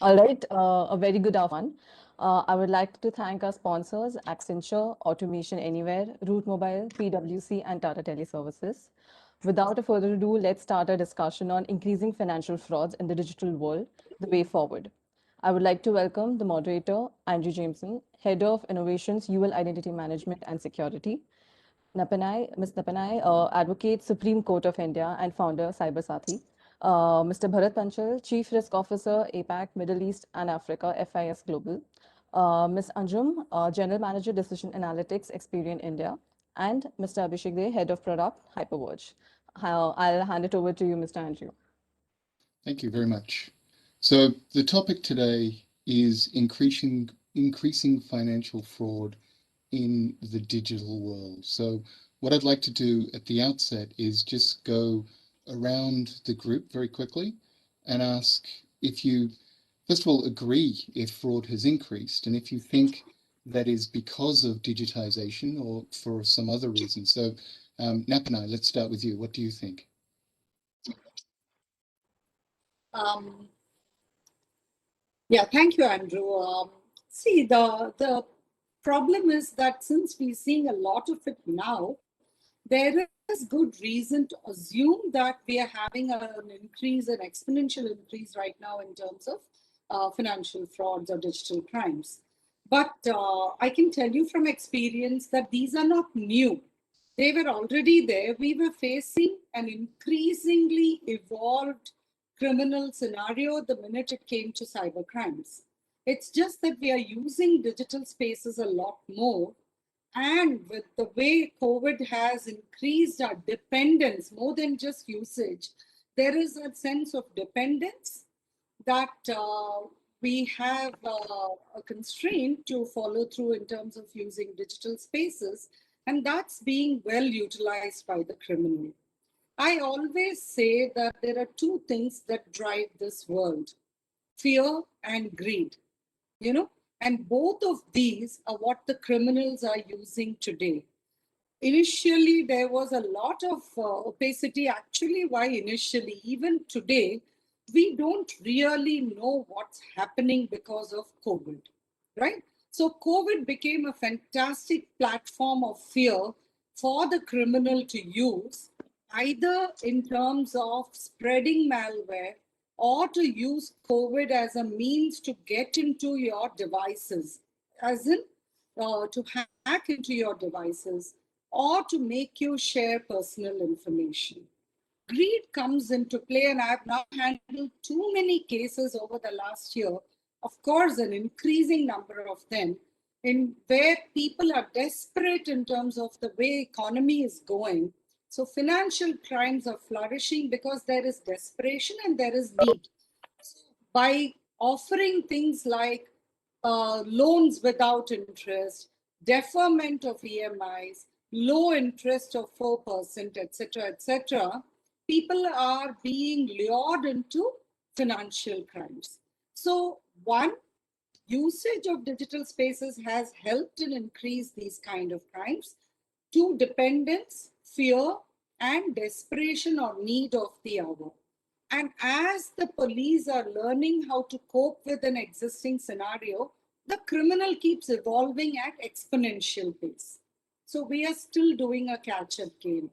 All right, a very good afternoon. I would like to thank our sponsors, Accenture, Automation Anywhere, Route Mobile, PwC, and Tata Teleservices. Without a further ado, let's start a discussion on increasing financial frauds in the digital world, the way forward. I would like to welcome the moderator, Andrew Jameson, Head of Innovations, UL Identity Management and Security, Ms. Napanai, Advocate, Supreme Court of India and founder, Cybersathi. Mr. Bharat Panchal, Chief Risk Officer, APAC, Middle East and Africa, FIS Global. Ms. Anjum, General Manager, Decision Analytics, Experian India. And Mr. Abhishek Dey, Head of Product, Hyperwatch. I'll hand it over to you, Mr. Andrew. Thank you very much. So the topic today is increasing financial fraud in the digital world. So what I'd like to do at the outset is just go around the group very quickly and ask if you, first of all, agree if fraud has increased and if you think that is because of digitization or for some other reason. So Napanai, let's start with you. What do you think? Yeah, thank you, Andrew. See, the problem is that since we're seeing a lot of it now, there is good reason to assume that we are having an exponential increase right now in terms of financial frauds or digital crimes. But I can tell you from experience that these are not new. They were already there. We were facing an increasingly evolved criminal scenario the minute it came to cyber crimes. It's just that we are using digital spaces a lot more. And with the way COVID has increased our dependence, more than just usage, there is a sense of dependence that we have a constraint to follow through in terms of using digital spaces, and that's being well utilized by the criminal. I always say that there are two things that drive this world: fear and greed, and both of these are what the criminals are using today. Initially, there was a lot of opacity. Actually, why initially? Even today, we don't really know what's happening because of COVID, right? So COVID became a fantastic platform of fear for the criminal to use, either in terms of spreading malware or to use COVID as a means to get into your devices, as in to hack into your devices or to make you share personal information. Greed comes into play, and I've now handled too many cases over the last year, of course, an increasing number of them, in where people are desperate in terms of the way economy is going. So financial crimes are flourishing because there is desperation and there is need. By offering things like loans without interest, deferment of EMIs, low interest of 4%, etc., people are being lured into financial crimes. So one, usage of digital spaces has helped in increase these kind of crimes. Two, dependence, fear, and desperation or need of the hour. And as the police are learning how to cope with an existing scenario, the criminal keeps evolving at exponential pace. So we are still doing a catch-up game.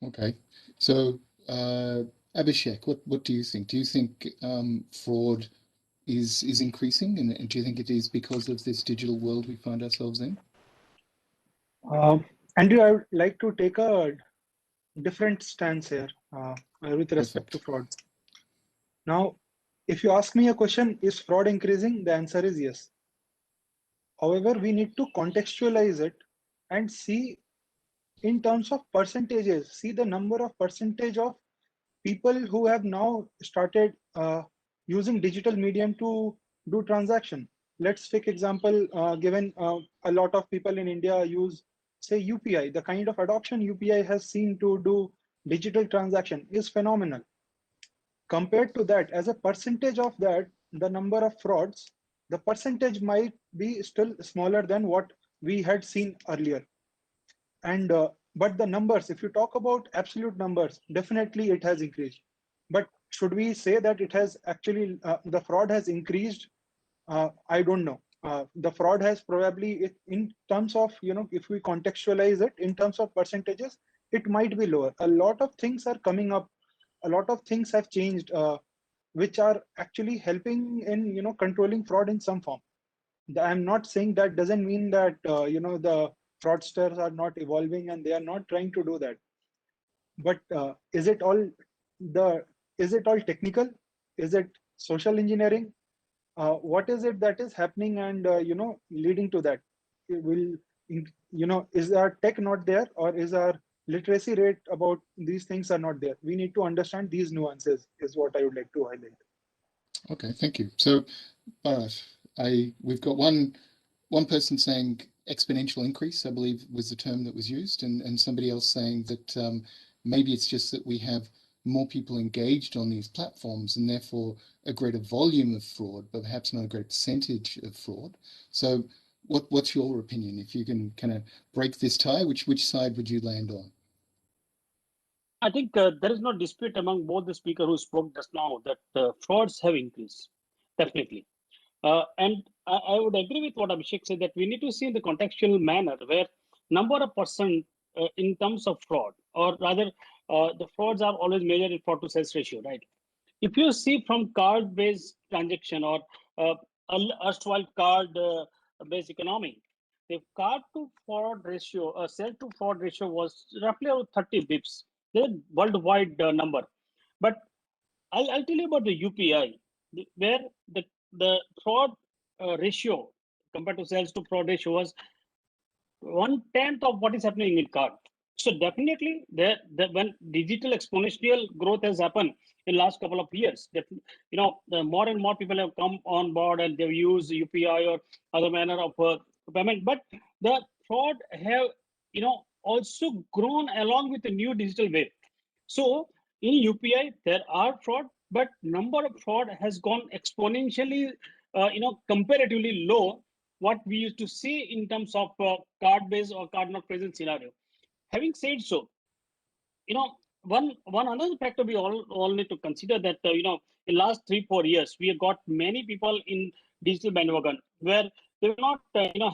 Okay, so Abhishek, what do you think? Do you think fraud is increasing, and do you think it is because of this digital world we find ourselves in? Andrew, I would like to take a different stance here with respect to fraud. Now, if you ask me a question, is fraud increasing? The answer is yes. However, we need to contextualize it and see in terms of percentages, see the number of percentage of people who have now started using digital medium to do transaction. Let's take example, given a lot of people in India use, say, UPI. The kind of adoption UPI has seen to do digital transaction is phenomenal. Compared to that, as a percentage of that, the number of frauds, the percentage might be still smaller than what we had seen earlier. But the numbers, if you talk about absolute numbers, definitely it has increased. But should we say that it has actually, the fraud has increased? I don't know. The fraud has probably, in terms of, if we contextualize it in terms of percentages, it might be lower. A lot of things are coming up. A lot of things have changed, which are actually helping in, controlling fraud in some form. I'm not saying that doesn't mean that, the fraudsters are not evolving and they are not trying to do that. But is it all technical? Is it social engineering? What is it that is happening and leading to that? It will, is our tech not there, or is our literacy rate about these things are not there? We need to understand these nuances, is what I would like to highlight. Okay, thank you. So, we've got one person saying exponential increase, I believe was the term that was used, and somebody else saying that maybe it's just that we have more people engaged on these platforms and therefore a greater volume of fraud, but perhaps not a great percentage of fraud. So what's your opinion? If you can kind of break this tie, which side would you land on? I think there is no dispute among both the speaker who spoke just now that frauds have increased, definitely. And I would agree with what Abhishek said, that we need to see in the contextual manner where number of percent in terms of fraud, or rather the frauds are always measured in fraud to sales ratio, right? If you see from card-based transaction or erstwhile card-based economy, the card to fraud ratio, sell to fraud ratio was roughly around 30 bips. They're worldwide number. But I'll tell you about the UPI, where the fraud ratio compared to sales to fraud ratio was 1/10 of what is happening in card. So definitely, when digital exponential growth has happened in last couple of years, the more and more people have come on board and they've used UPI or other manner of payment. But the fraud have also grown along with the new digital wave. So in UPI there are fraud, but number of fraud has gone exponentially, comparatively low what we used to see in terms of card-based or card not present scenario. Having said so, one another factor we all need to consider that in last 3-4 years we have got many people in digital bandwagon where they were not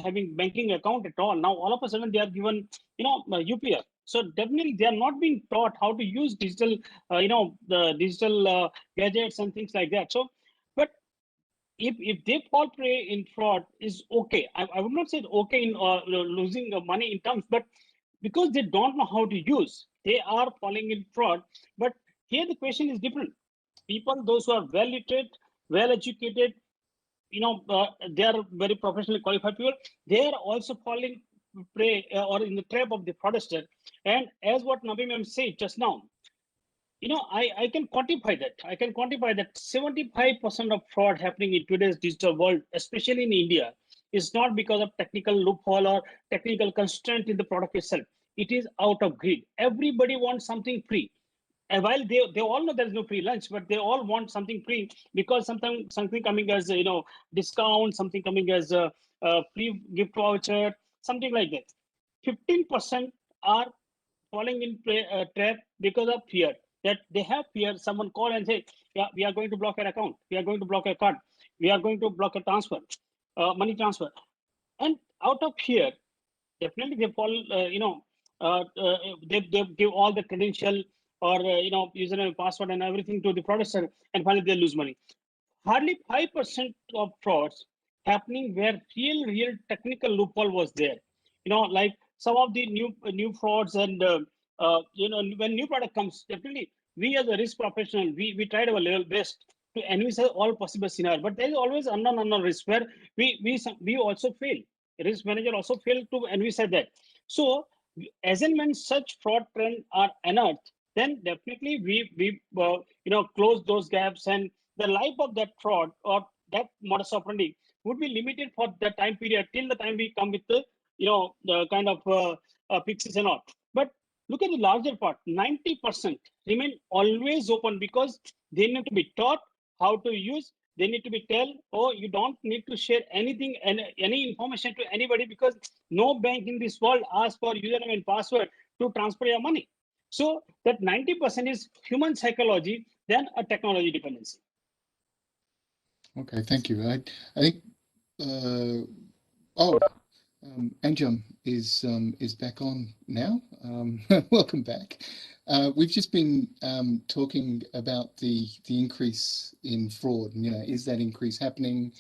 having banking account at all. Now all of a sudden they are given UPI. So definitely they are not being taught how to use digital the digital gadgets and things like that. So, but if they fall prey in fraud is okay. I would not say okay in losing money in terms, but because they don't know how to use, they are falling in fraud. But here the question is different. People, those who are well literate, well educated, they are very professionally qualified people, they are also falling prey or in the trap of the fraudster. And as what Nabi ma'am said just now, I can quantify that. I can quantify that 75% of fraud happening in today's digital world, especially in India, is not because of technical loophole or technical constraint in the product itself. It is out of greed. Everybody wants something free. And while they all know there's no free lunch, but they all want something free because something coming as discount, something coming as a free gift voucher, something like that. 15% are falling in trap because of fear, that they have fear. Someone call and say, yeah, we are going to block your account, we are going to block your card, we are going to block a transfer, money transfer. And out of fear, definitely they fall, they give all the credential or username, password and everything to the fraudster, and finally they lose money. Hardly 5% of frauds happening where real technical loophole was there. Like some of the new frauds and when new product comes, definitely we as a risk professional, we tried our level best to envisage all possible scenarios, but there is always unknown risk where we also fail. Risk manager also fail to envisage that. So as and when such fraud trend are unearthed, then definitely we close those gaps, and the life of that fraud or that modus operandi would be limited for the time period till the time we come with the kind of fixes and all. But look at the larger part, 90% remain always open because they need to be taught how to use. They need to be told, oh, you don't need to share anything and any information to anybody, because no bank in this world asks for username and password to transfer your money. So that 90% is human psychology than a technology dependency. Okay, thank you. I think oh, Anjum is back on now. Welcome back. We've just been talking about the increase in fraud. And, is that increase happening?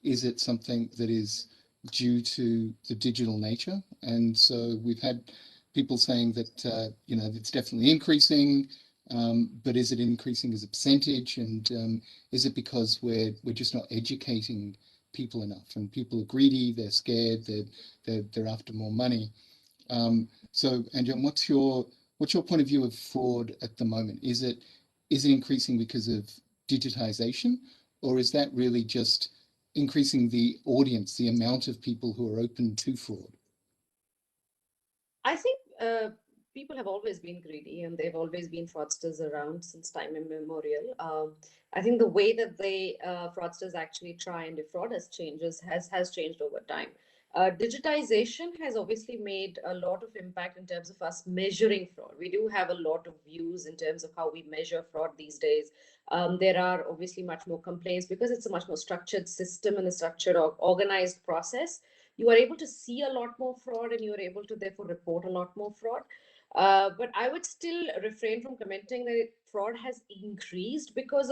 Is it something that is due to the digital nature? And so we've had people saying that it's definitely increasing, but is it increasing as a percentage? And is it because we're just not educating people enough, and people are greedy, they're scared, they're after more money. So Anjum, what's your point of view of fraud at the moment? Is it increasing because of digitization, or is that really just increasing the audience, the amount of people who are open to fraud? I think people have always been greedy, and they've always been fraudsters around since time immemorial. I think the way that they fraudsters actually try and defraud us has changed over time. Digitization has obviously made a lot of impact in terms of us measuring fraud. We do have a lot of views in terms of how we measure fraud these days. There are obviously much more complaints because it's a much more structured system and a structured organized process. You are able to see a lot more fraud, and you are able to therefore report a lot more fraud. But I would still refrain from commenting that fraud has increased because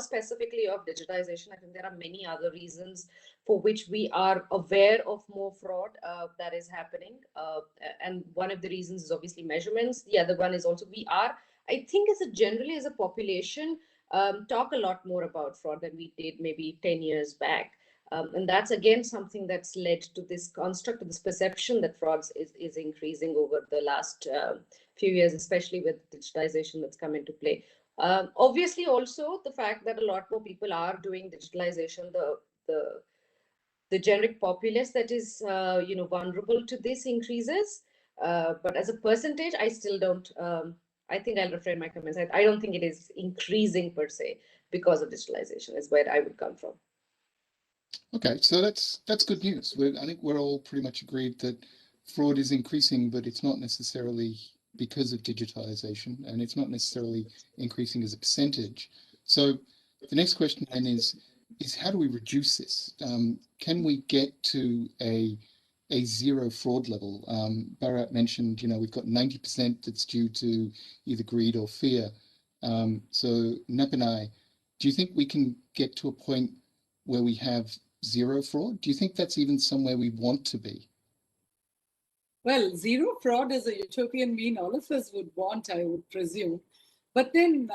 specifically of digitization. I think there are many other reasons for which we are aware of more fraud that is happening. And one of the reasons is obviously measurements. The other one is also I think generally as a population, talk a lot more about fraud than we did maybe 10 years back. And that's again something that's led to this construct, this perception that frauds is increasing over the last few years, especially with digitization that's come into play. Obviously, also the fact that a lot more people are doing digitalization, the generic populace that is vulnerable to this increases. But as a percentage, I still don't. I think I'll refrain my comments. I don't think it is increasing per se because of digitalization. Is where I would come from. Okay, so that's good news. I think we're all pretty much agreed that fraud is increasing, but it's not necessarily because of digitization, and it's not necessarily increasing as a percentage. So the next question then is how do we reduce this? Can we get to a zero fraud level? Bharat mentioned, we've got 90% that's due to either greed or fear. So Napanai, do you think we can get to a point where we have zero fraud? Do you think that's even somewhere we want to be? Well, zero fraud is a utopian mean all of us would want, I would presume. But then,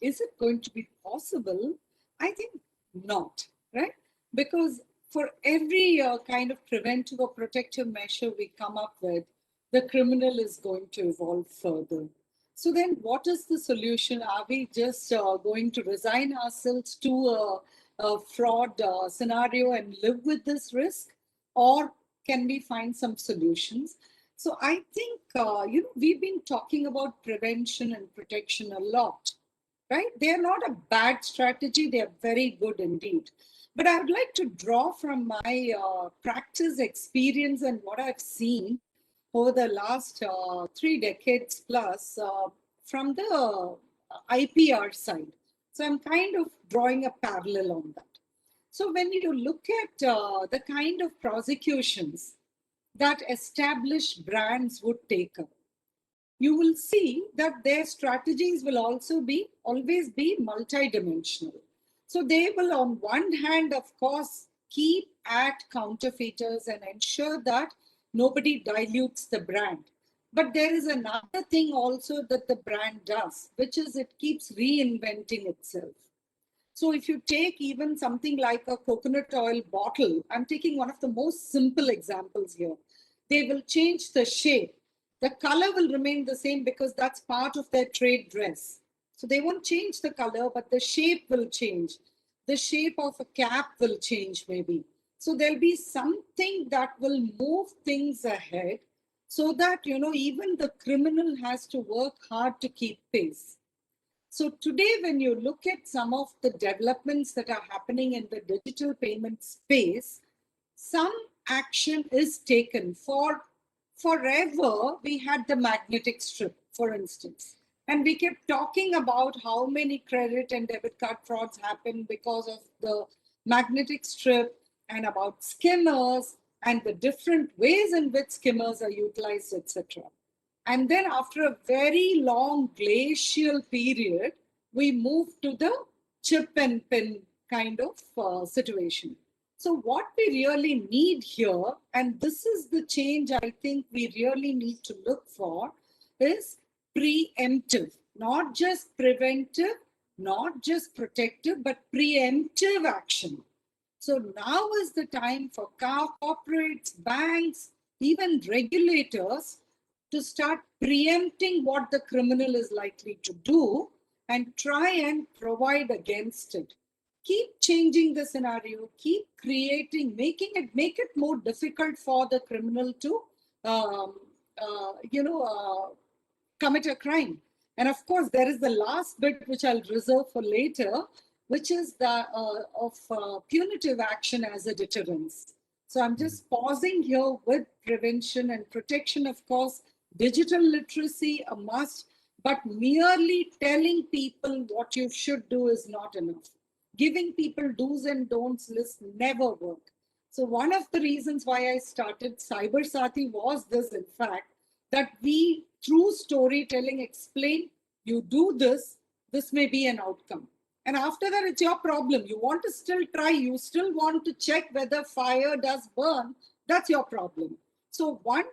is it going to be possible? I think not, right? Because for every kind of preventive or protective measure we come up with, the criminal is going to evolve further. So then what is the solution? Are we just going to resign ourselves to a fraud scenario and live with this risk? Or can we find some solutions? So I think, we've been talking about prevention and protection a lot, right? They're not a bad strategy. They're very good indeed. But I would like to draw from my practice experience and what I've seen over the last 3 decades plus from the IPR side. So I'm kind of drawing a parallel on that. So when you look at the kind of prosecutions that established brands would take up, you will see that their strategies will also always be multidimensional. So they will, on one hand, of course, keep at counterfeiters and ensure that nobody dilutes the brand. But there is another thing also that the brand does, which is it keeps reinventing itself. So if you take even something like a coconut oil bottle, I'm taking one of the most simple examples here. They will change the shape. The color will remain the same because that's part of their trade dress. So they won't change the color, but the shape will change. The shape of a cap will change maybe. So there'll be something that will move things ahead so that, even the criminal has to work hard to keep pace. So today, when you look at some of the developments that are happening in the digital payment space, some action is taken. For forever, we had the magnetic strip. for instance. And we kept talking about how many credit and debit card frauds happen because of the magnetic strip, and about skimmers and the different ways in which skimmers are utilized, etc. And then after a very long glacial period, we moved to the chip and pin kind of situation. So what we really need here, and this is the change I think we really need to look for, is preemptive, not just preventive, not just protective, but preemptive action. So now is the time for corporates, banks, even regulators to start preempting what the criminal is likely to do and try and provide against it. Keep changing the scenario, keep creating, make it more difficult for the criminal to, um, commit a crime. And of course, there is the last bit which I'll reserve for later, which is the punitive action as a deterrence. So I'm just pausing here with prevention and protection. Of course, digital literacy a must, but merely telling people what you should do is not enough. Giving people do's and don'ts list never work. So one of the reasons why I started Cyber Sati was this, in fact, that we, through storytelling, explain, you do this, this may be an outcome. And after that, it's your problem. You want to still try, you still want to check whether fire does burn, that's your problem. So one,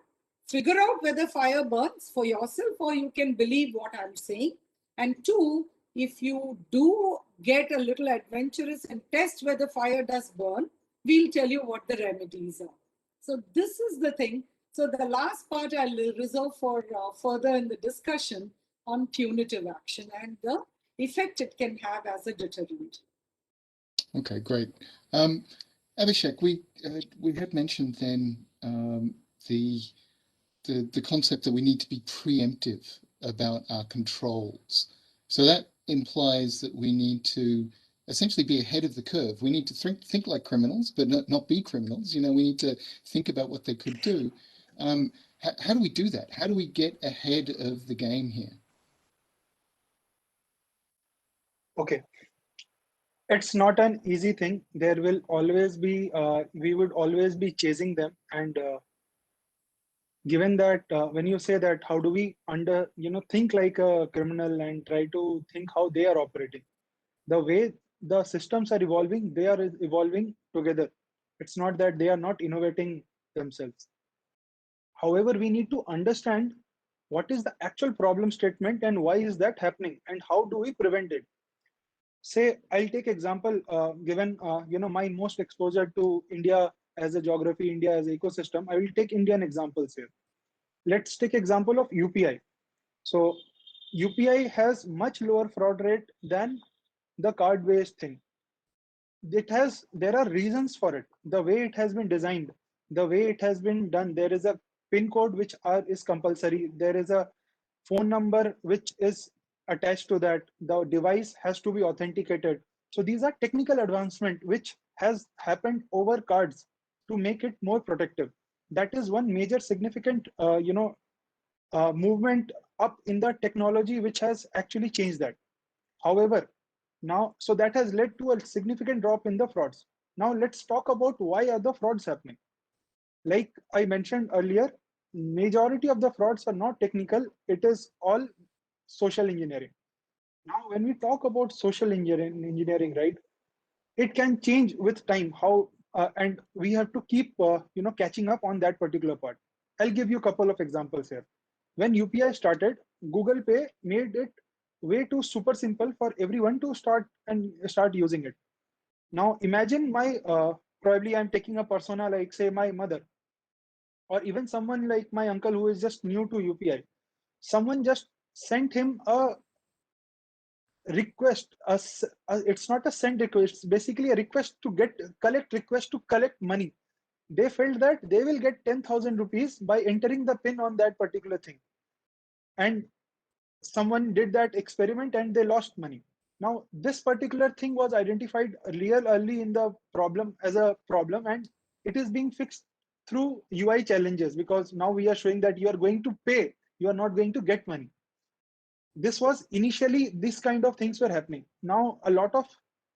figure out whether fire burns for yourself, or you can believe what I'm saying. And two, if you do get a little adventurous and test whether fire does burn, we'll tell you what the remedies are. So this is the thing. So the last part I'll reserve for further in the discussion on punitive action and the effect it can have as a deterrent. Okay, great. Abhishek, we had mentioned then the concept that we need to be preemptive about our controls. So that implies that we need to essentially be ahead of the curve. We need to think like criminals, but not be criminals. We need to think about what they could do. How do we do that? How do we get ahead of the game here? Okay. It's not an easy thing. There will always be, we would always be chasing them. And given that when you say that, how do we think like a criminal and try to think how they are operating? The way the systems are evolving, they are evolving together. It's not that they are not innovating themselves. However, we need to understand what is the actual problem statement and why is that happening and how do we prevent it. Say, I'll take example, given my most exposure to India as a geography, India as an ecosystem, I will take Indian examples here. Let's take example of UPI. So UPI has much lower fraud rate than the card-based thing. There are reasons for it. The way it has been designed, the way it has been done, there is a PIN code which is compulsory. There is a phone number which is attached to that. The device has to be authenticated. So these are technical advancement which has happened over cards to make it more protective. That is one major significant movement up in the technology which has actually changed that. However, now, so that has led to a significant drop in the frauds. Now let's talk about why are the frauds happening. Like I mentioned earlier, majority of the frauds are not technical. It is all social engineering. Now, when we talk about social engineering, right, it can change with time. How and we have to keep catching up on that particular part. I'll give you a couple of examples here. When UPI started, Google Pay made it way too super simple for everyone to start using it. Now imagine my probably I'm taking a persona like say my mother, or even someone like my uncle who is just new to UPI. Someone just sent him a request. It's not a send request. It's basically a request to collect money. They felt that they will get 10,000 rupees by entering the pin on that particular thing, and someone did that experiment and they lost money. Now, this particular thing was identified real early in the problem as a problem, and it is being fixed through UI challenges, because now we are showing that you are going to pay, you are not going to get money. this was initially, this kind of things were happening. Now a lot of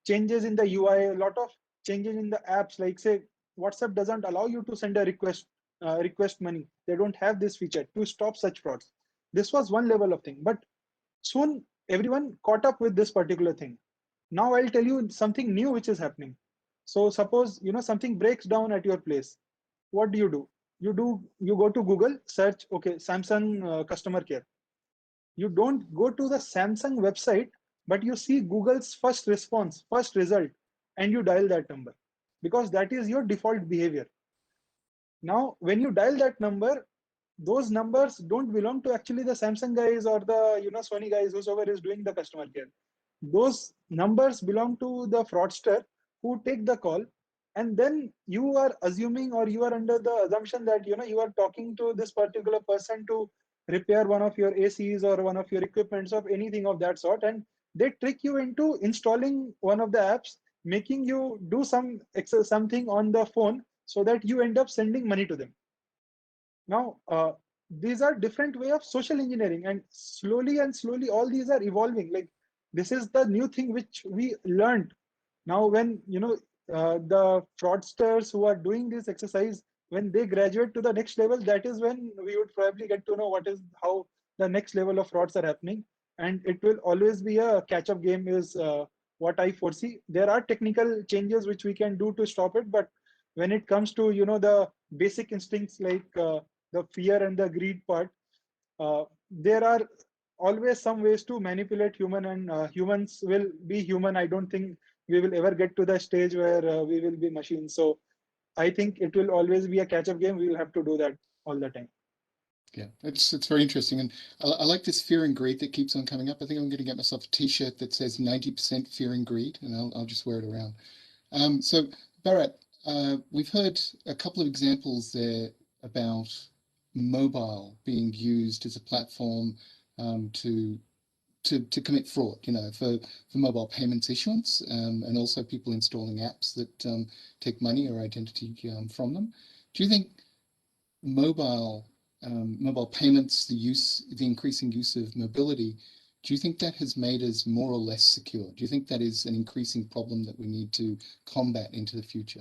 changes in the UI, a lot of changes in the apps, like say WhatsApp doesn't allow you to send a request money. They don't have this feature to stop such frauds. This was one level of thing, but soon everyone caught up with this particular thing. Now I'll tell you something new which is happening. So suppose something breaks down at your place. What do? You go to Google, search, okay, Samsung customer care. You don't go to the Samsung website, but you see Google's first response, first result, and you dial that number because that is your default behavior. Now, when you dial that number, those numbers don't belong to actually the Samsung guys or the Sony guys, whosoever is doing the customer care. Those numbers belong to the fraudster who take the call, and then you are assuming, or you are under the assumption that you are talking to this particular person to repair one of your ACs or one of your equipments of anything of that sort, and they trick you into installing one of the apps, making you do something on the phone so that you end up sending money to them. Now, these are different way of social engineering, and slowly all these are evolving. Like, this is the new thing which we learned. Now, when the fraudsters who are doing this exercise, when they graduate to the next level, that is when we would probably get to know how the next level of frauds are happening. And it will always be a catch-up game, is what I foresee. There are technical changes which we can do to stop it, but when it comes to the basic instincts, like the fear and the greed part, there are always some ways to manipulate human, and humans will be human. I don't think we will ever get to the stage where we will be machines. So I think it will always be a catch-up game. We will have to do that all the time. Yeah, it's very interesting, and I like this fear and greed that keeps on coming up. I think I'm going to get myself a T-shirt that says 90% fear and greed, and I'll just wear it around. So Bharat, we've heard a couple of examples there about mobile being used as a platform to commit fraud, for mobile payments issuance, and also people installing apps that take money or identity from them. Do you think mobile payments, the increasing use of mobility, do you think that has made us more or less secure? Do you think that is an increasing problem that we need to combat into the future?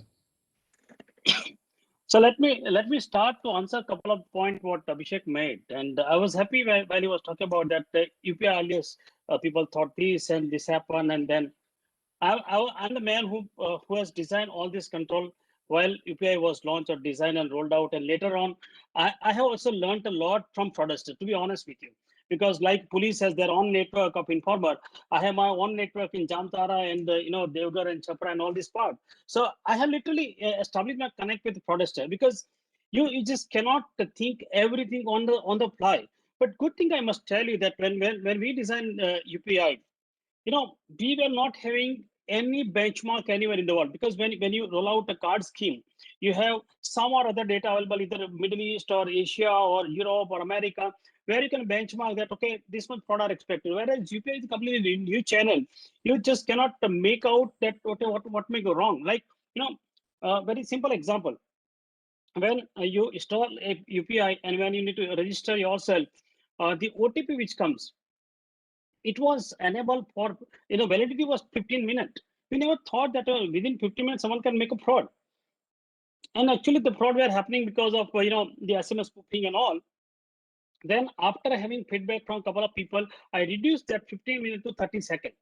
So let me start to answer a couple of points what Abhishek made, and I was happy while he was talking about that UPI alias. People thought this and this happened, and then I'm the man who has designed all this control while UPI was launched or designed and rolled out, and later on, I have also learned a lot from fraudsters, to be honest with you. Because like police has their own network of informer, I have my own network in Jamtara and Devgar and Chapra and all this part. So I have literally established my connect with the fraudster, because you just cannot think everything on the fly. But good thing I must tell you that when we designed UPI, we were not having any benchmark anywhere in the world, because when you roll out a card scheme, you have some or other data available, either Middle East or Asia or Europe or America, where you can benchmark that, okay, this much fraud are expected. Whereas UPI is a completely new channel. You just cannot make out that, okay, what may go wrong. Like, very simple example. When you install a UPI and when you need to register yourself, the OTP which comes, it was enabled for, validity was 15 minutes. We never thought that within 15 minutes someone can make a fraud. And actually the fraud were happening because of, the SMS spoofing and all. Then after having feedback from a couple of people, I reduced that 15 minutes to 30 seconds.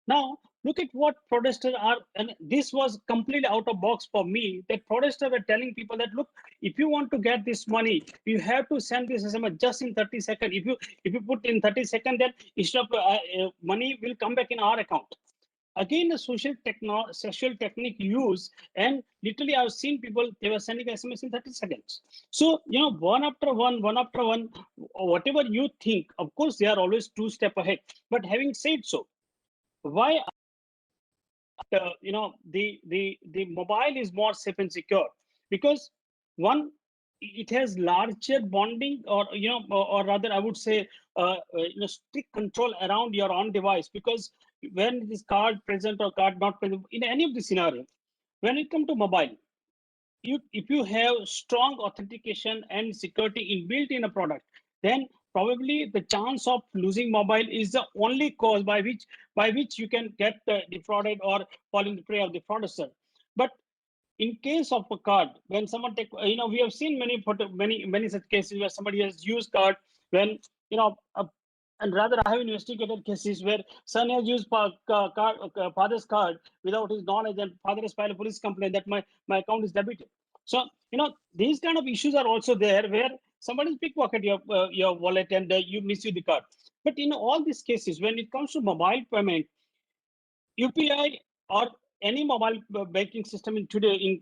Now, look at what fraudsters are, and this was completely out of box for me, that fraudsters were telling people that, look, if you want to get this money, you have to send this SMS just in 30 seconds. If you put in 30 seconds, then instead of money will come back in our account. Again, the social technique used, and literally I've seen people, they were sending SMS in 30 seconds. So, one after one, whatever you think, of course, they are always 2 steps ahead. But having said so, why the mobile is more safe and secure? Because one, it has larger bonding, or or rather I would say strict control around your own device, because when this card present or card not present in any of the scenario, when it comes to mobile, if you have strong authentication and security inbuilt in a product, then probably the chance of losing mobile is the only cause by which you can get defrauded or fall in the prey of the fraudster. But in case of a card, when someone take, we have seen many such cases where somebody has used card when, and rather I have investigated cases where son has used father's card without his knowledge, and father has filed a police complaint that my account is debited. So, these kind of issues are also there where somebody pickpocket your wallet and you misuse the card. But in all these cases, when it comes to mobile payment, UPI or any mobile banking system in today in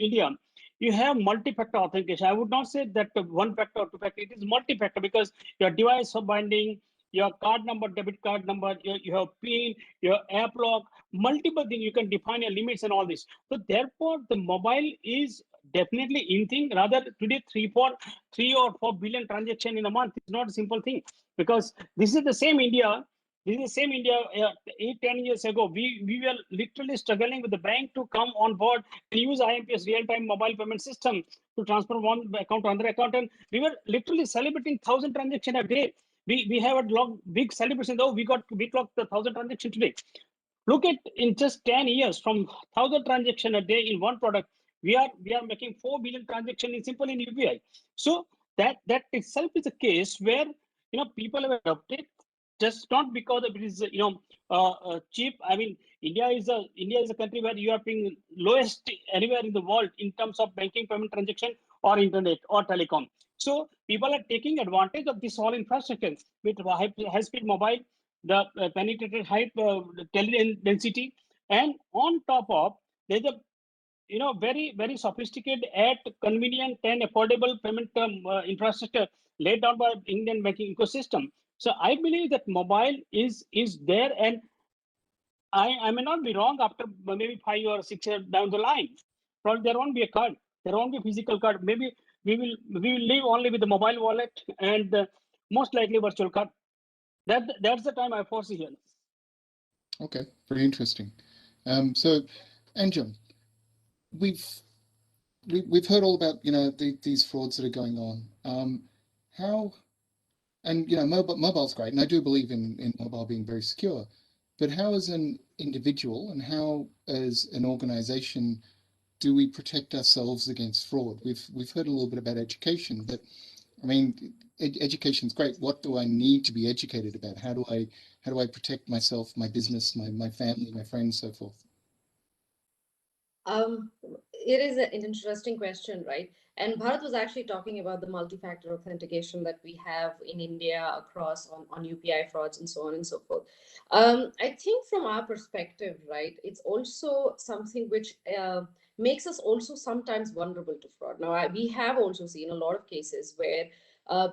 India, you have multi-factor authentication. I would not say that one factor or two factor. It is multi-factor because your device binding, your card number, debit card number, you have PIN, your app lock, multiple things. You can define your limits and all this. So therefore, the mobile is definitely in thing. Rather today, 3 or 4 billion transaction in a month is not a simple thing, because this is the same India. This is the same India 8-10 years ago. We were literally struggling with the bank to come on board and use IMPS real-time mobile payment system to transfer one account to another account, and we were literally celebrating 1,000 transactions a day. We have a big celebration. Though we clocked the 1,000 transactions today. Look at in just 10 years, from 1,000 transactions a day in one product, we are making 4 billion transactions in simple in UPI. So that itself is a case where people have adopted, just not because it is cheap. I mean, India is a country where you are paying lowest anywhere in the world in terms of banking, payment transaction, or internet or telecom. So people are taking advantage of this whole infrastructure with high speed mobile, the penetrated high tele density, and on top of there's a very very sophisticated, at convenient and affordable payment infrastructure laid down by Indian banking ecosystem. So I believe that mobile is there, and I may not be wrong. After maybe 5 or 6 years down the line, probably there won't be a card, there won't be a physical card. Maybe we will live only with the mobile wallet and most likely virtual card. That's the time I foresee here. Okay, very interesting. So, Anjum, we've heard all about these frauds that are going on. How, and mobile's great, and I do believe in mobile being very secure. But how, as an individual and how as an organization, do we protect ourselves against fraud? We've heard a little bit about education, but I mean, education's great. What do I need to be educated about? How do I protect myself, my business, my family, my friends, so forth? It is an interesting question, right? And Bharat was actually talking about the multi-factor authentication that we have in India across on UPI frauds and so on and so forth. I think from our perspective, right, it's also something which makes us also sometimes vulnerable to fraud. Now, we have also seen a lot of cases where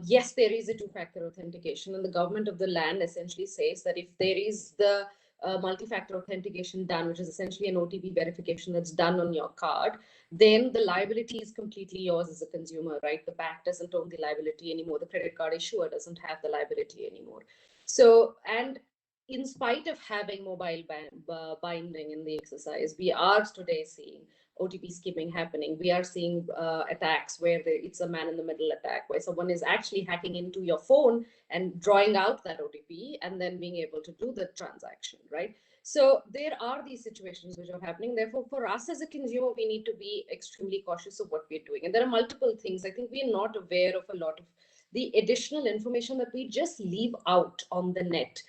yes, there is a two-factor authentication, and the government of the land essentially says that if there is the multi-factor authentication done, which is essentially an OTP verification that's done on your card, then the liability is completely yours as a consumer, right? The bank doesn't own the liability anymore. The credit card issuer doesn't have the liability anymore. So, and in spite of having mobile binding in the exercise, we are today seeing OTP skimming happening. We are seeing attacks where it's a man-in-the-middle attack, where someone is actually hacking into your phone and drawing out that OTP and then being able to do the transaction, right? So there are these situations which are happening. Therefore, for us as a consumer, we need to be extremely cautious of what we're doing. And there are multiple things. I think we're not aware of a lot of the additional information that we just leave out on the net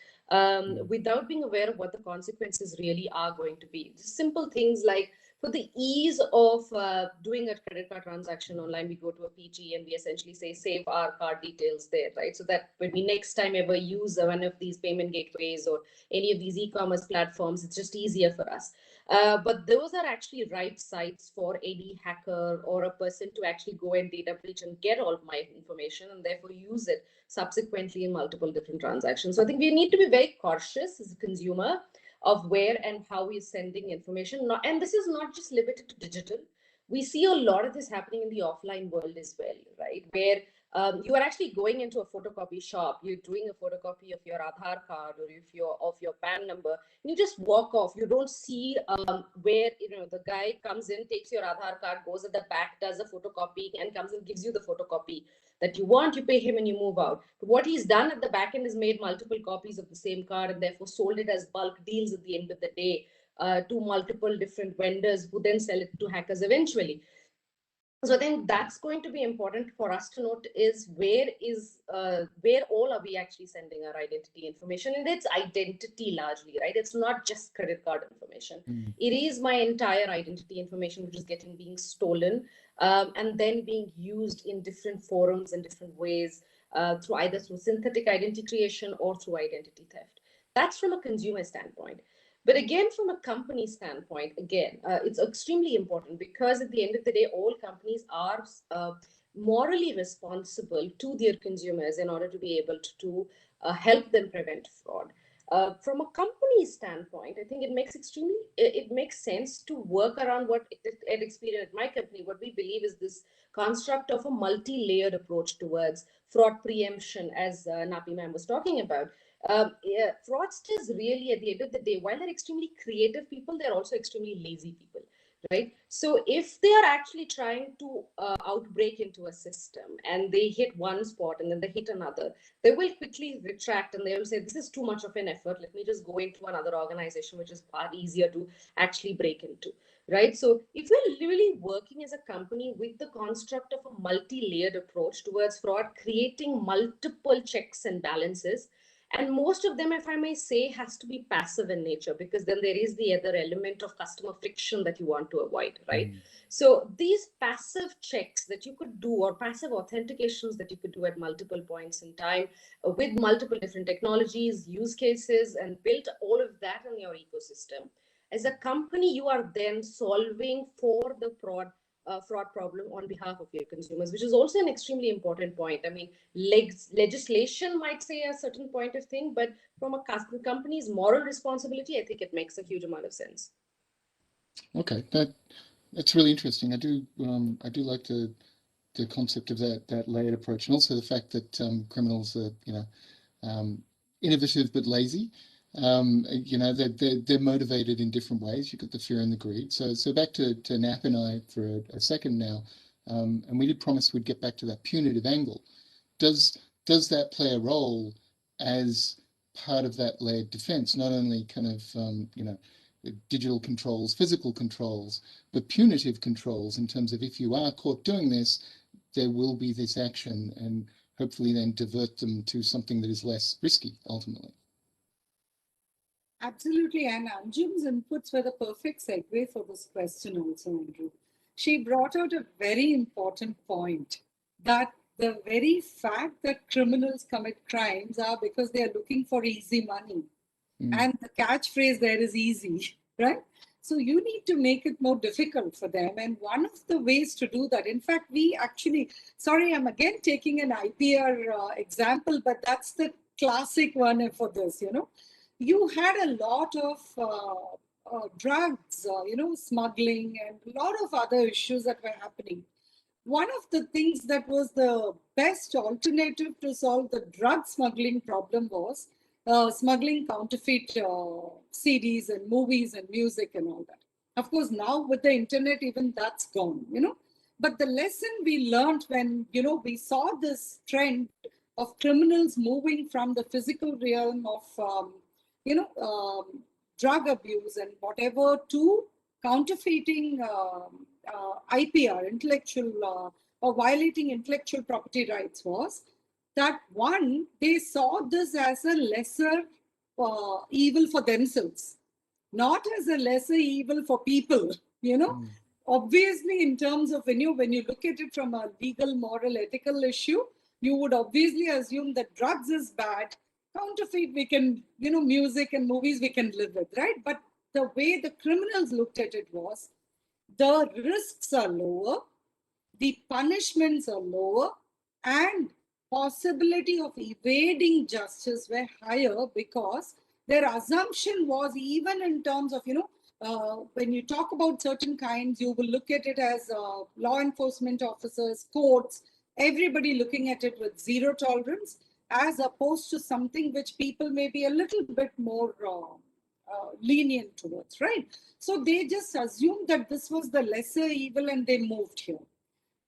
without being aware of what the consequences really are going to be. Just simple things like, for the ease of doing a credit card transaction online, we go to a PG and we essentially say save our card details there, right? So that when we next time ever use one of these payment gateways or any of these e-commerce platforms, it's just easier for us. But those are actually right sites for any hacker or a person to actually go and data breach and get all of my information and therefore use it subsequently in multiple different transactions. So I think we need to be very cautious as a consumer of where and how we're sending information. And this is not just limited to digital. We see a lot of this happening in the offline world as well, right? Where you are actually going into a photocopy shop, you're doing a photocopy of your Aadhaar card or if you're of your PAN number, and you just walk off. You don't see where the guy comes in, takes your Aadhaar card, goes at the back, does a photocopy, and comes and gives you the photocopy that you want. You pay him and you move out. But what he's done at the back end is made multiple copies of the same card and therefore sold it as bulk deals at the end of the day to multiple different vendors who then sell it to hackers eventually. So I think that's going to be important for us to note is where all are we actually sending our identity information, and it's identity largely, right? It's not just credit card information. It is my entire identity information which is being stolen and then being used in different forums in different ways through synthetic identity creation or through identity theft. That's from a consumer standpoint. But again, from a company standpoint, it's extremely important because at the end of the day, all companies are morally responsible to their consumers in order to be able to help them prevent fraud. From a company standpoint, I think it makes sense to work around what at Experian at my company, what we believe is this construct of a multi-layered approach towards fraud preemption, as Napi ma'am was talking about. Fraudsters really, at the end of the day, while they're extremely creative people, they're also extremely lazy people, right? So if they are actually trying to outbreak into a system and they hit one spot and then they hit another, they will quickly retract and they will say, this is too much of an effort. Let me just go into another organization, which is far easier to actually break into, right? So if we're really working as a company with the construct of a multi-layered approach towards fraud, creating multiple checks and balances, and most of them, if I may say, has to be passive in nature because then there is the other element of customer friction that you want to avoid, right? So these passive checks that you could do or passive authentications that you could do at multiple points in time with multiple different technologies, use cases, and build all of that in your ecosystem. As a company, you are then solving for the fraud problem on behalf of your consumers, which is also an extremely important point. I mean, legislation might say a certain point of thing, but from a company's moral responsibility, I think it makes a huge amount of sense. Okay, that's really interesting. I do like the concept of that layered approach, and also the fact that criminals are innovative but lazy. They're motivated in different ways. You've got the fear and the greed. So back to Nap and I for a second now, and we did promise we'd get back to that punitive angle. Does that play a role as part of that layered defense? Not only kind of digital controls, physical controls, but punitive controls in terms of if you are caught doing this, there will be this action, and hopefully then divert them to something that is less risky ultimately. Absolutely, and Anjum's inputs were the perfect segue for this question also, Andrew. She brought out a very important point that the very fact that criminals commit crimes are because they are looking for easy money. And the catchphrase there is easy, right? So you need to make it more difficult for them. And one of the ways to do that, in fact, we actually, sorry, I'm again taking an IPR example, but that's the classic one for this, You had a lot of drugs, smuggling and a lot of other issues that were happening. One of the things that was the best alternative to solve the drug smuggling problem was smuggling counterfeit CDs and movies and music and all that. Of course, now with the internet, even that's gone, But the lesson we learned when, we saw this trend of criminals moving from the physical realm of, drug abuse and whatever to counterfeiting IPR, intellectual or violating intellectual property rights was that one, they saw this as a lesser evil for themselves, not as a lesser evil for people, Obviously, in terms of when you look at it from a legal, moral, ethical issue, you would obviously assume that drugs is bad, counterfeit we can, music and movies we can live with, right? But the way the criminals looked at it was the risks are lower, the punishments are lower, and possibility of evading justice were higher because their assumption was, even in terms of, when you talk about certain kinds, you will look at it as law enforcement officers, courts, everybody looking at it with zero tolerance, as opposed to something which people may be a little bit more lenient towards, right? So they just assumed that this was the lesser evil and they moved here.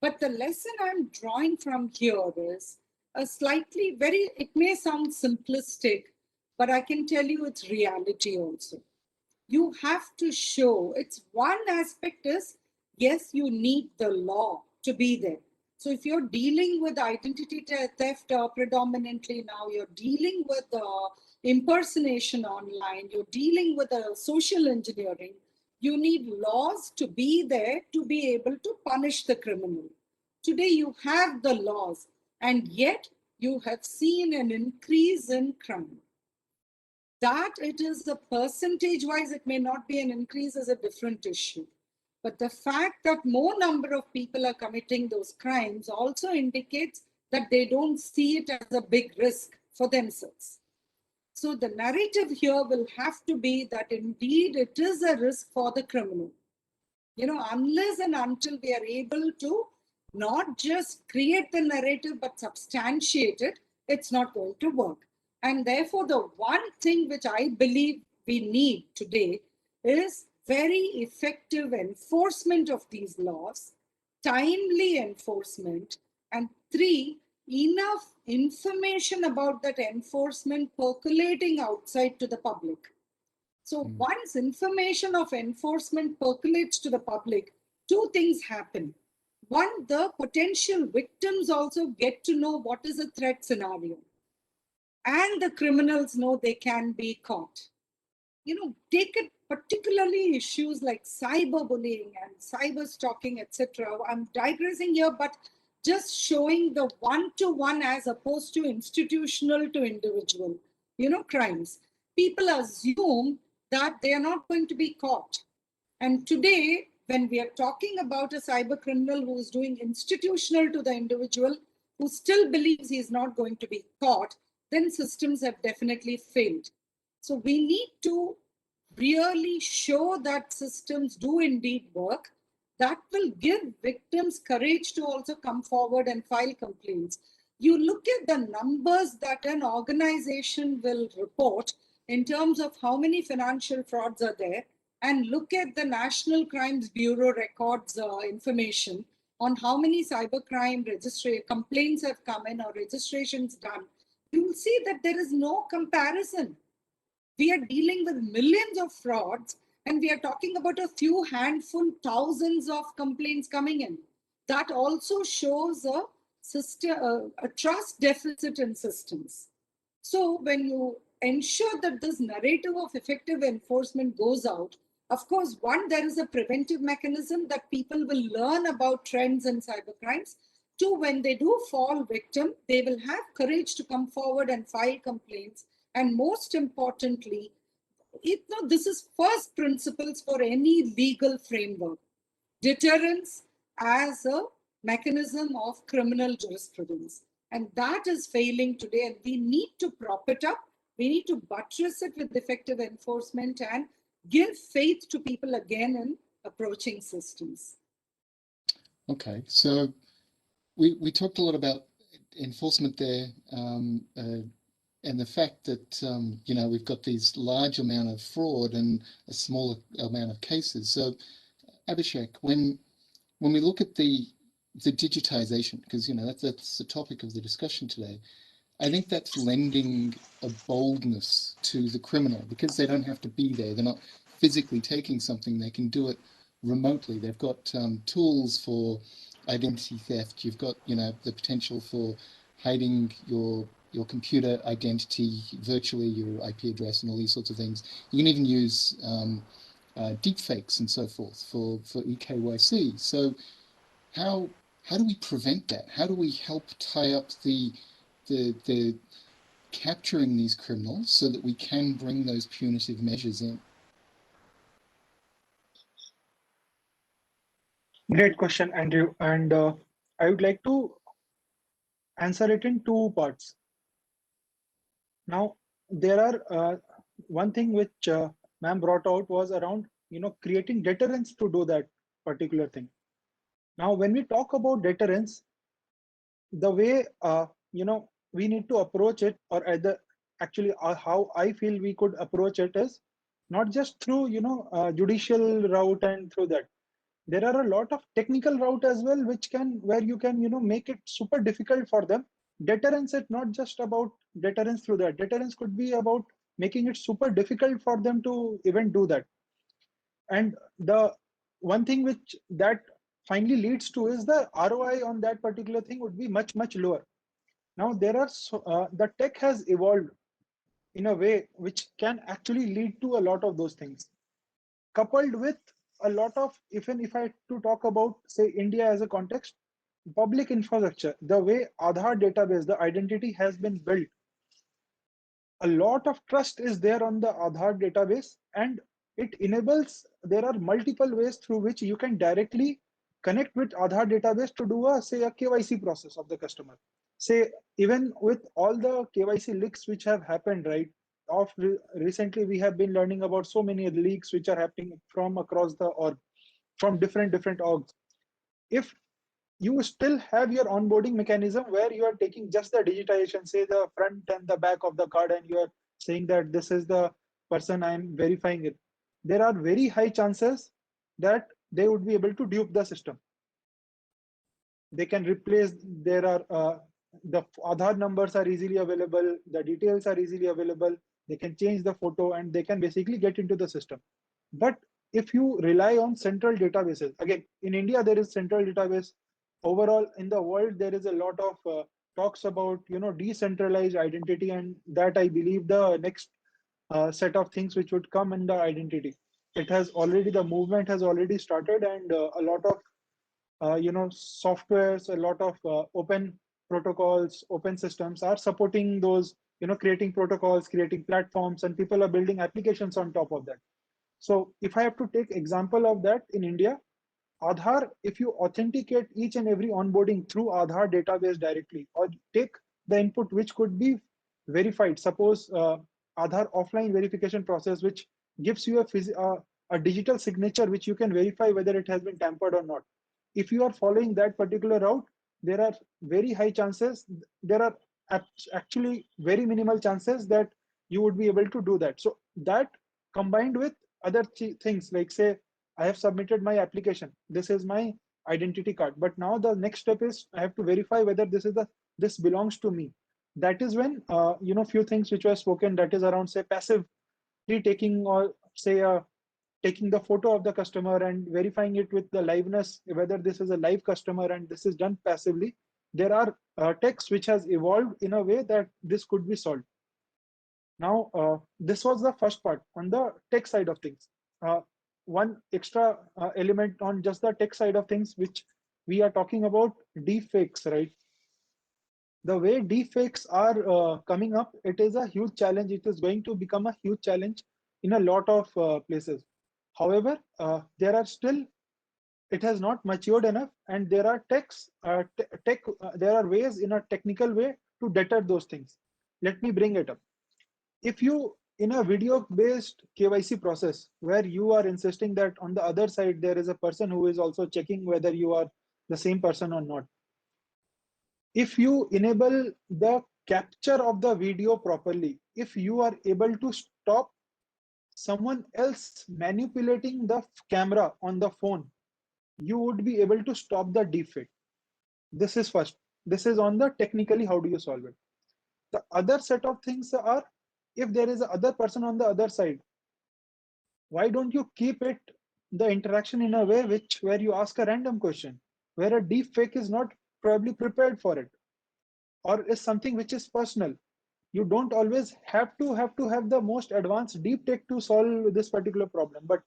But the lesson I'm drawing from here is a slightly it may sound simplistic, but I can tell you it's reality also. You have to show, it's one aspect is, yes, you need the law to be there. So if you're dealing with identity theft predominantly now, you're dealing with impersonation online, you're dealing with social engineering, you need laws to be there to be able to punish the criminal. Today you have the laws, and yet you have seen an increase in crime. That it is a percentage wise, it may not be an increase, is a different issue. But the fact that more number of people are committing those crimes also indicates that they don't see it as a big risk for themselves. So the narrative here will have to be that indeed it is a risk for the criminal. Unless and until we are able to not just create the narrative but substantiate it, it's not going to work. And therefore, the one thing which I believe we need today is very effective enforcement of these laws, timely enforcement, and 3, enough information about that enforcement percolating outside to the public. So once information of enforcement percolates to the public, 2 things happen. One, the potential victims also get to know what is a threat scenario. And the criminals know they can be caught. Take it particularly issues like cyberbullying and cyber stalking, etc. I'm digressing here, but just showing the one-to-one as opposed to institutional to individual, crimes. People assume that they are not going to be caught. And today, when we are talking about a cyber criminal who is doing institutional to the individual, who still believes he is not going to be caught, then systems have definitely failed. So we need to really show that systems do indeed work. That will give victims courage to also come forward and file complaints. You look at the numbers that an organization will report in terms of how many financial frauds are there, and look at the National Crimes Bureau records information on how many cybercrime complaints have come in or registrations done, you will see that there is no comparison. We are dealing with millions of frauds, and we are talking about a few handful, thousands of complaints coming in. That also shows a trust deficit in systems. So when you ensure that this narrative of effective enforcement goes out, of course, one, there is a preventive mechanism that people will learn about trends in cybercrimes. 2, when they do fall victim, they will have courage to come forward and file complaints. And most importantly, this is first principles for any legal framework. Deterrence as a mechanism of criminal jurisprudence. And that is failing today, and we need to prop it up. We need to buttress it with effective enforcement and give faith to people again in approaching systems. Okay, so we talked a lot about enforcement there, and the fact that we've got these large amount of fraud and a smaller amount of cases. So Abhishek, when we look at the digitization, because that's the topic of the discussion today, I think that's lending a boldness to the criminal because they don't have to be there. They're not physically taking something. They can do it remotely. They've got tools for identity theft. You've got the potential for hiding your computer identity virtually, your IP address, and all these sorts of things. You can even use deepfakes and so forth for eKYC. So how do we prevent that? How do we help tie up the capturing these criminals so that we can bring those punitive measures in? Great question, Andrew. And I would like to answer it in 2 parts. Now, there are one thing which ma'am brought out was around creating deterrence to do that particular thing. Now, when we talk about deterrence, the way we need to approach it, or either actually how I feel we could approach it is not just through judicial route and through that. There are a lot of technical route as well, which can where you can make it super difficult for them. Deterrence is not just about deterrence through that. Deterrence could be about making it super difficult for them to even do that. And the one thing which that finally leads to is the ROI on that particular thing would be much lower. Now there are the tech has evolved in a way which can actually lead to a lot of those things, coupled with a lot of, even if I had to talk about say India as a context, public infrastructure, the way Aadhaar database, the identity has been built, a lot of trust is there on the Aadhaar database, and it enables, there are multiple ways through which you can directly connect with Aadhaar database to do a say a KYC process of the customer. Say even with all the KYC leaks which have happened, right? Recently we have been learning about so many leaks which are happening from across the org, from different orgs. If you still have your onboarding mechanism where you are taking just the digitization, say the front and the back of the card, and you are saying that this is the person I am verifying it, there are very high chances that they would be able to dupe the system. They can replace, there are the Aadhaar numbers are easily available, the details are easily available, they can change the photo, and they can basically get into the system. But if you rely on central databases, again, in India there is central database. Overall in the world there is a lot of talks about decentralized identity, and that I believe the next set of things which would come in the identity. It has already, the movement has already started, and a lot of softwares, a lot of open protocols, open systems are supporting those, creating protocols, creating platforms, and people are building applications on top of that. So if I have to take example of that in India, Aadhaar, if you authenticate each and every onboarding through Aadhaar database directly, or take the input which could be verified, suppose Aadhaar offline verification process, which gives you a digital signature which you can verify whether it has been tampered or not. If you are following that particular route, there are very high chances, there are actually very minimal chances that you would be able to do that. So that combined with other things like, say, I have submitted my application, this is my identity card, but now the next step is I have to verify whether this belongs to me. That is when few things which were spoken, that is around say passive taking, or say taking the photo of the customer and verifying it with the liveness, whether this is a live customer, and this is done passively. There are texts which has evolved in a way that this could be solved. Now, this was the first part on the tech side of things. One extra element on just the tech side of things, which we are talking about, deepfakes, right? The way deepfakes are coming up, it is a huge challenge. It is going to become a huge challenge in a lot of places. However, there are still, it has not matured enough, and there are there are ways in a technical way to deter those things. Let me bring it up. If you, in a video based KYC process where you are insisting that on the other side there is a person who is also checking whether you are the same person or not, if you enable the capture of the video properly, if you are able to stop someone else manipulating the camera on the phone, you would be able to stop the deepfake. This is first. This is on the technically how do you solve it. The other set of things are, if there is a other person on the other side, why don't you keep it, the interaction, in a way where you ask a random question, where a deep fake is not probably prepared for it, or is something which is personal. You don't always have to have the most advanced deep tech to solve this particular problem, but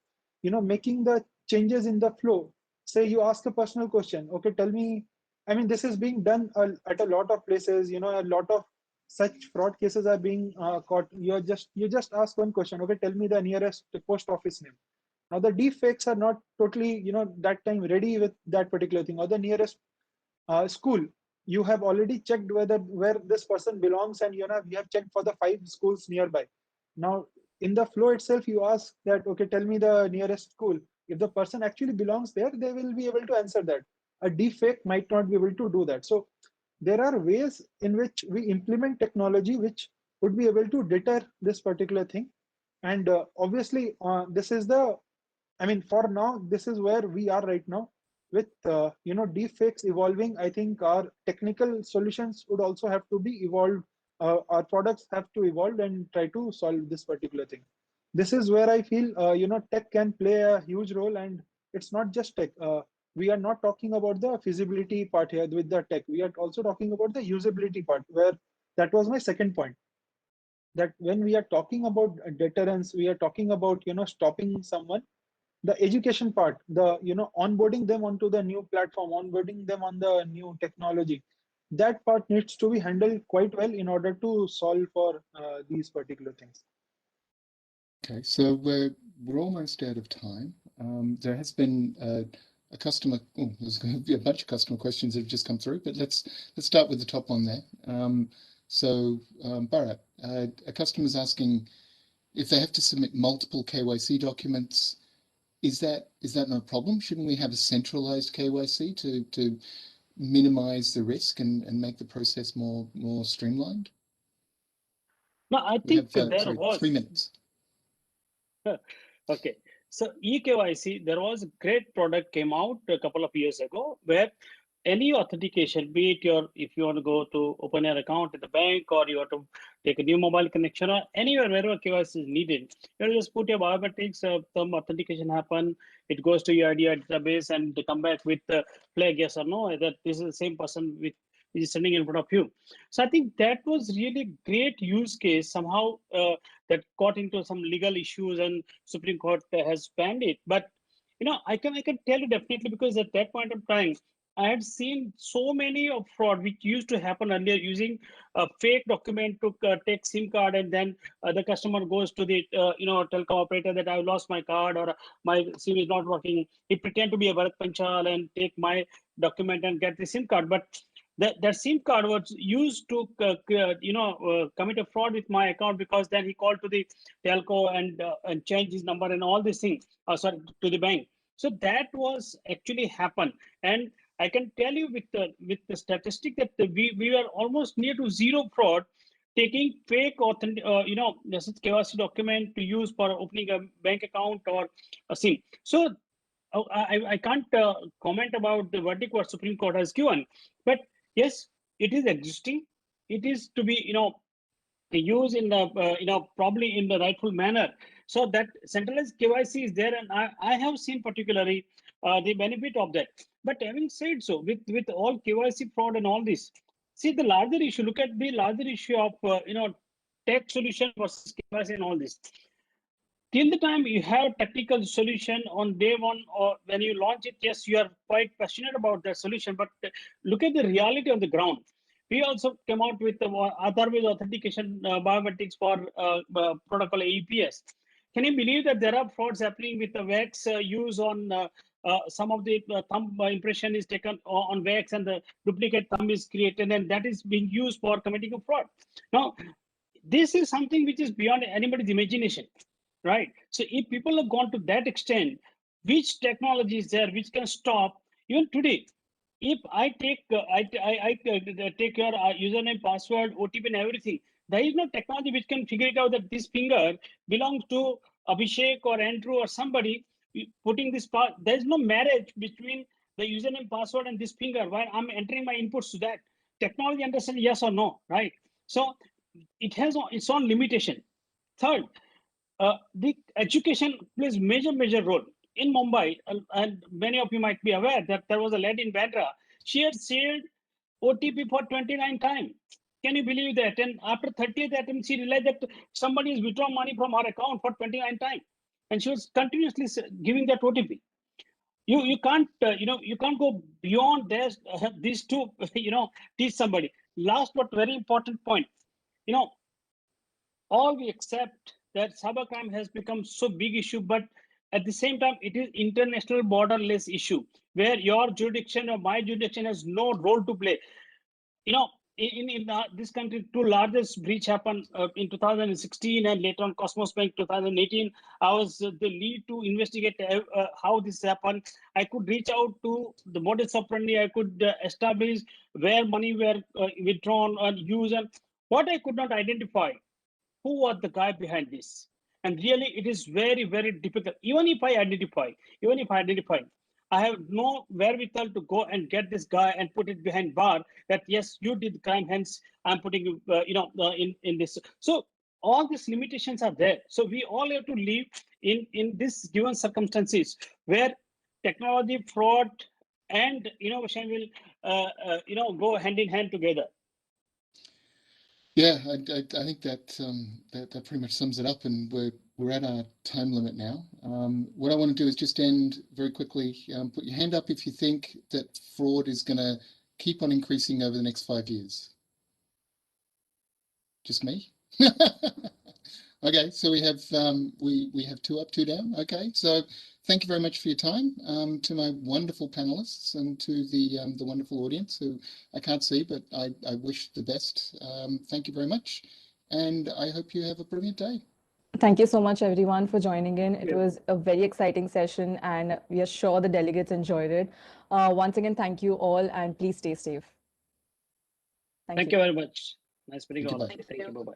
making the changes in the flow. Say you ask a personal question, okay, tell me, I mean, this is being done at a lot of places, a lot of such fraud cases are being caught. You just ask one question, okay, tell me the nearest post office name. Now the deep fakes are not totally that time ready with that particular thing, or the nearest school. You have already checked where this person belongs, and you have checked for the 5 schools nearby. Now in the flow itself, you ask that, okay, tell me the nearest school. If the person actually belongs there, they will be able to answer that. A deep fake might not be able to do that. So there are ways in which we implement technology which would be able to deter this particular thing. And obviously, this is the, I mean, for now, this is where we are right now. With deepfakes evolving, I think our technical solutions would also have to be evolved. Our products have to evolve and try to solve this particular thing. This is where I feel tech can play a huge role, and it's not just tech. We are not talking about the feasibility part here with the tech. We are also talking about the usability part, where that was my second point. That when we are talking about deterrence, we are talking about stopping someone. The education part, the onboarding them onto the new platform, onboarding them on the new technology, that part needs to be handled quite well in order to solve for these particular things. Okay, so we're almost out of time. There has been a customer. Oh, there's going to be a bunch of customer questions that have just come through, but let's start with the top one there. Bharat, a customer's asking if they have to submit multiple KYC documents. Is that not a problem? Shouldn't we have a centralized KYC to minimize the risk and make the process more streamlined? No, I We think have, there sorry, was 3 minutes. Okay, so eKYC, there was a great product came out a couple of years ago where any authentication, be it if you want to go to open your account at the bank, or you want to take a new mobile connection, or anywhere wherever KYC is needed, you just put your biometrics, some authentication happen, it goes to your IDEA database, and they come back with the flag yes or no that this is the same person with is standing in front of you. So I think that was really great use case. Somehow that got into some legal issues, and Supreme Court has banned it. But I can tell you definitely, because at that point of time, I had seen so many of fraud which used to happen earlier using a fake document to take SIM card, and then the customer goes to the telecom operator that I lost my card or my SIM is not working. He pretend to be a Bharat Panchal and take my document and get the SIM card, but that SIM card was used to commit a fraud with my account, because then he called to the telco and changed his number and all these things. Sorry, to the bank. So that was actually happened, and I can tell you with the statistic that we were almost near to zero fraud, taking fake this is KYC document to use for opening a bank account or a SIM. So I can't comment about the verdict what Supreme Court has given, but yes, it is existing. It is to be used in the probably in the rightful manner. So that centralized KYC is there, and I have seen particularly the benefit of that. But having said so, with all KYC fraud and all this, see the larger issue. Look at the larger issue of tech solution versus KYC and all this. Till the time you have technical solution on day one or when you launch it, yes, you are quite passionate about that solution, but look at the reality on the ground. We also came out with the Aadhaar-based authentication biometrics for protocol AEPS. Can you believe that there are frauds happening with the wax use on some of the thumb impression is taken on wax, and the duplicate thumb is created, and that is being used for committing a fraud. Now, this is something which is beyond anybody's imagination. Right. So if people have gone to that extent, which technology is there which can stop even today? If I take take your username, password, OTP, and everything, there is no technology which can figure it out that this finger belongs to Abhishek or Andrew or somebody putting this part. There is no marriage between the username, password, and this finger while I'm entering my inputs to that. Technology understands yes or no, right? So it has its own limitation. Third, the education plays major role in Mumbai, and many of you might be aware that there was a lady in Bandra. She had shared OTP for 29 times. Can you believe that? And after 30th attempt, she realized that somebody is withdrawing money from her account for 29 times, and she was continuously giving that OTP. You can't you can't go beyond this these two teach somebody. Last but very important point, all we accept that cybercrime has become so big issue, but at the same time, it is international borderless issue where your jurisdiction or my jurisdiction has no role to play. this country, two largest breach happened in 2016 and later on Cosmos Bank 2018. I was the lead to investigate how this happened. I could reach out to the modus operandi. I could establish where money were withdrawn and used. And what I could not identify, who was the guy behind this. And really, it is very, very difficult. Even if I identify, I have no wherewithal to go and get this guy and put it behind bar that, yes, you did the crime, hence I'm putting you, in this. So all these limitations are there. So we all have to live in this given circumstances where technology, fraud, and innovation will, go hand in hand together. Yeah, I think that that pretty much sums it up, and we're at our time limit now. What I want to do is just end very quickly. Put your hand up if you think that fraud is going to keep on increasing over the next 5 years. Just me? Okay, so we have we have 2 up, 2 down. Okay, so thank you very much for your time, to my wonderful panelists and to the wonderful audience who I can't see, but I wish the best. Thank you very much, and I hope you have a brilliant day. Thank you so much, everyone, for joining in. It you. was a very exciting session, and we are sure the delegates enjoyed it. Once again, thank you all, and please stay safe. Thank you very much. Nice meeting Thank you, all. bye. Thank Thank you. you. Bye-bye.